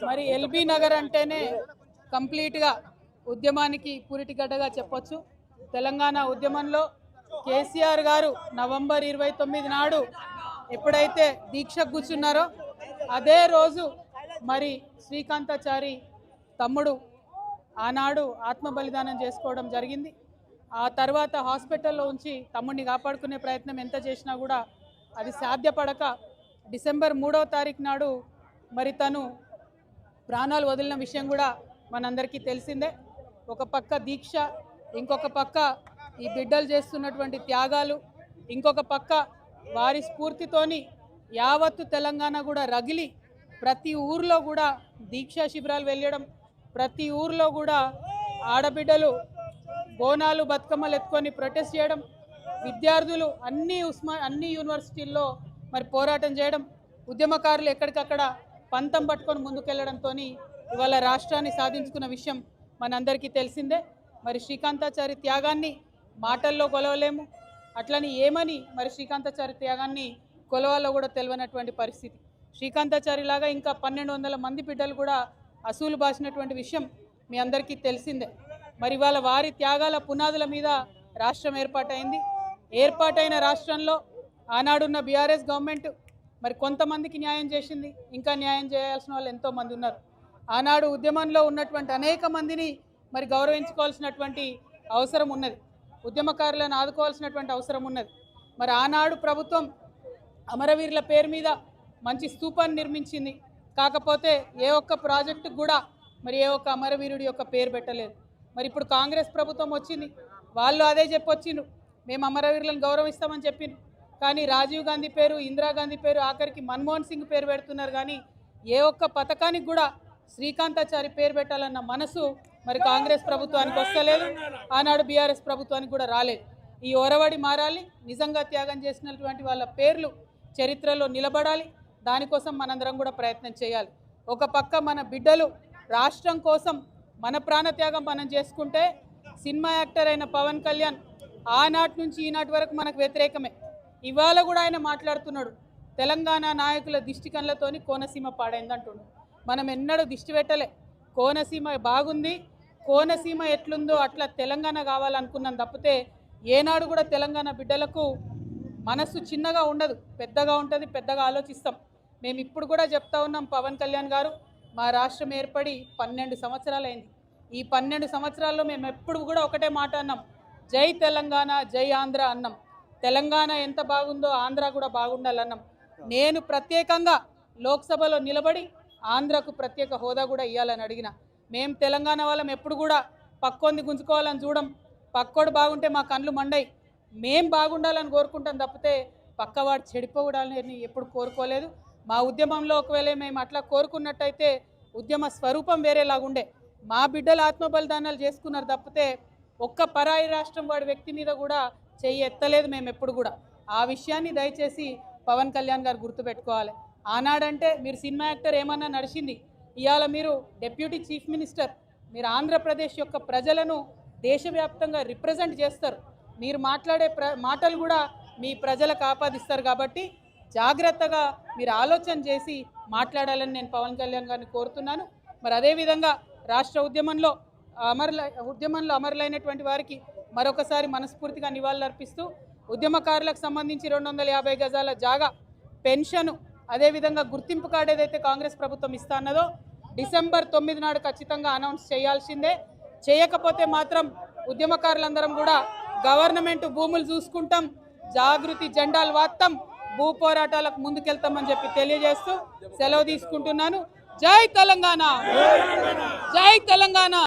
మరి ఎల్బీ నగర్ అంటేనే కంప్లీట్గా ఉద్యమానికి పూరిటిగడ్డగా చెప్పొచ్చు. తెలంగాణ ఉద్యమంలో కేసీఆర్ గారు నవంబర్ 29 నాడు ఎప్పుడైతే దీక్ష కూర్చున్నారో అదే రోజు మరి శ్రీకాంతాచారి తమ్ముడు ఆనాడు ఆత్మ బలిదానం చేసుకోవడం జరిగింది. ఆ తర్వాత హాస్పిటల్లో ఉంచి తమ్ముడిని కాపాడుకునే ప్రయత్నం ఎంత చేసినా కూడా అది సాధ్యపడక డిసెంబర్ 3వ తారీఖు నాడు మరి తను ప్రాణాలు వదిలిన విషయం కూడా మనందరికీ తెలిసిందే. ఒక పక్క దీక్ష, ఇంకొక పక్క ఈ బిడ్డలు చేస్తున్నటువంటి త్యాగాలు, ఇంకొక పక్క వారి స్ఫూర్తితోని యావత్తు తెలంగాణ కూడా రగిలి ప్రతి ఊర్లో కూడా దీక్షా శిబిరాలు వెళ్ళడం, ప్రతి ఊర్లో కూడా ఆడబిడ్డలు బోనాలు బతుకమ్మలు ఎత్తుకొని ప్రొటెస్ట్ చేయడం, విద్యార్థులు అన్ని యూనివర్సిటీల్లో మరి పోరాటం చేయడం, ఉద్యమకారులు ఎక్కడికక్కడ పంతం పట్టుకొని ముందుకెళ్లడంతో ఇవాళ రాష్ట్రాన్ని సాధించుకున్న విషయం మనందరికీ తెలిసిందే. మరి శ్రీకాంతాచారి త్యాగాన్ని మాటల్లో కొలవలేము, అట్లని ఏమని మరి శ్రీకాంతాచారి త్యాగాన్ని కొలవాలో కూడా తెలియనటువంటి పరిస్థితి. శ్రీకాంతాచారి లాగా ఇంకా 1200 మంది బిడ్డలు కూడా అసూలు బాసినటువంటి విషయం మీ అందరికీ తెలిసిందే. మరి ఇవాళ వారి త్యాగాల పునాదుల మీద రాష్ట్రం ఏర్పాటైంది. ఏర్పాటైన రాష్ట్రంలో ఆనాడున్న బీఆర్ఎస్ గవర్నమెంట్ మరి కొంతమందికి న్యాయం చేసింది, ఇంకా న్యాయం చేయాల్సిన వాళ్ళు ఎంతోమంది ఉన్నారు. ఆనాడు ఉద్యమంలో ఉన్నటువంటి అనేక మందిని మరి గౌరవించుకోవాల్సినటువంటి అవసరం ఉన్నది, ఉద్యమకారులను ఆదుకోవాల్సినటువంటి అవసరం ఉన్నది. మరి ఆనాడు ప్రభుత్వం అమరవీరుల పేరు మీద మంచి స్తూపాన్ని నిర్మించింది, కాకపోతే ఏ ఒక్క ప్రాజెక్టుకు కూడా మరి ఏ ఒక్క అమరవీరుడి యొక్క పేరు పెట్టలేదు. మరి ఇప్పుడు కాంగ్రెస్ ప్రభుత్వం వచ్చింది, వాళ్ళు అదే చెప్పొచ్చిండ్రు, మేము అమరవీరులను గౌరవిస్తామని చెప్పిండ్రు. కానీ రాజీవ్ గాంధీ పేరు, ఇందిరాగాంధీ పేరు, ఆఖరికి మన్మోహన్ సింగ్ పేరు పెడుతున్నారు. కానీ ఏ ఒక్క పథకానికి కూడా శ్రీకాంతాచారి పేరు పెట్టాలన్న మనసు మరి కాంగ్రెస్ ప్రభుత్వానికి వస్తలేదు, ఆనాడు బీఆర్ఎస్ ప్రభుత్వానికి కూడా రాలేదు. ఈ ఒరవడి మారాలి, నిజంగా త్యాగం చేసినటువంటి వాళ్ళ పేర్లు చరిత్రలో నిలబడాలి. దానికోసం మనందరం కూడా ప్రయత్నం చేయాలి. ఒక పక్క మన బిడ్డలు రాష్ట్రం కోసం మన ప్రాణత్యాగం మనం చేసుకుంటే, సినిమా యాక్టర్ అయిన పవన్ కళ్యాణ్ ఆనాటి నుంచి ఈనాటి వరకు మనకు వ్యతిరేకమే. ఇవాళ కూడా ఆయన మాట్లాడుతున్నాడు, తెలంగాణ నాయకుల దిష్టి కళ్ళతోని కోనసీమ పాడైందంటున్నాడు. మనం ఎన్నడూ దిష్టి పెట్టలే, కోనసీమ బాగుంది, కోనసీమ ఎట్లుందో అట్లా తెలంగాణ కావాలనుకున్నాం తప్పితే ఏనాడు కూడా తెలంగాణ బిడ్డలకు మనస్సు చిన్నగా ఉండదు, పెద్దగా ఉంటుంది, పెద్దగా ఆలోచిస్తాం. మేము ఇప్పుడు కూడా చెప్తా ఉన్నాం, పవన్ కళ్యాణ్ గారు మా రాష్ట్రం ఏర్పడి 12 సంవత్సరాలైంది. ఈ 12 సంవత్సరాల్లో మేము ఎప్పుడు కూడా ఒకటే మాట అన్నాం, జై తెలంగాణ జై ఆంధ్ర అన్నాం. తెలంగాణ ఎంత బాగుందో ఆంధ్ర కూడా బాగుండాలన్నాం. నేను ప్రత్యేకంగా లోక్సభలో నిలబడి ఆంధ్రకు ప్రత్యేక హోదా కూడా ఇవ్వాలని అడిగిన. మేము తెలంగాణ వాళ్ళం ఎప్పుడు కూడా పక్కోంది గుంజుకోవాలని చూడం, పక్కోడు బాగుంటే మా కళ్ళు మండయి, మేం బాగుండాలని కోరుకుంటాం తప్పితే పక్కవాడు చెడిపోవడాలని ఎప్పుడు కోరుకోలేదు. మా ఉద్యమంలో ఒకవేళ మేము అట్లా కోరుకున్నట్టయితే ఉద్యమ స్వరూపం వేరేలాగుండే. మా బిడ్డలు ఆత్మ బలిదానాలు చేసుకున్నారు తప్పితే ఒక్క పరాయి రాష్ట్రం వాడి వ్యక్తి మీద కూడా చెయ్యి ఎత్తలేదు మేము ఎప్పుడు కూడా. ఆ విషయాన్ని దయచేసి పవన్ కళ్యాణ్ గారు గుర్తుపెట్టుకోవాలి. ఆనాడంటే మీరు సినిమా యాక్టర్ ఏమన్నా నడిచింది, ఇవాళ మీరు డిప్యూటీ చీఫ్ మినిస్టర్, మీరు ఆంధ్రప్రదేశ్ యొక్క ప్రజలను దేశవ్యాప్తంగా రిప్రజెంట్ చేస్తారు. మీరు మాట్లాడే మాటలు కూడా మీ ప్రజలకు ఆపాదిస్తారు. కాబట్టి జాగ్రత్తగా మీరు ఆలోచన చేసి మాట్లాడాలని నేను పవన్ కళ్యాణ్ గారిని కోరుతున్నాను. మరి అదేవిధంగా రాష్ట్ర ఉద్యమంలో అమరులైనటువంటి వారికి మరొకసారి మనస్ఫూర్తిగా నివాళులర్పిస్తూ ఉద్యమకారులకు సంబంధించి 250 గజాల జాగా, పెన్షను, అదేవిధంగా గుర్తింపు కార్డు ఏదైతే కాంగ్రెస్ ప్రభుత్వం ఇస్తాన్నదో డిసెంబర్ 9 నాడు ఖచ్చితంగా అనౌన్స్ చేయాల్సిందే. చేయకపోతే మాత్రం ఉద్యమకారులందరం కూడా గవర్నమెంట్ భూములు చూసుకుంటాం, జాగృతి జెండాలు వాత్తాం, భూ పోరాటాలకు ముందుకెళ్తామని చెప్పి తెలియజేస్తూ సెలవు తీసుకుంటున్నాను. జై తెలంగాణ, జై తెలంగాణ.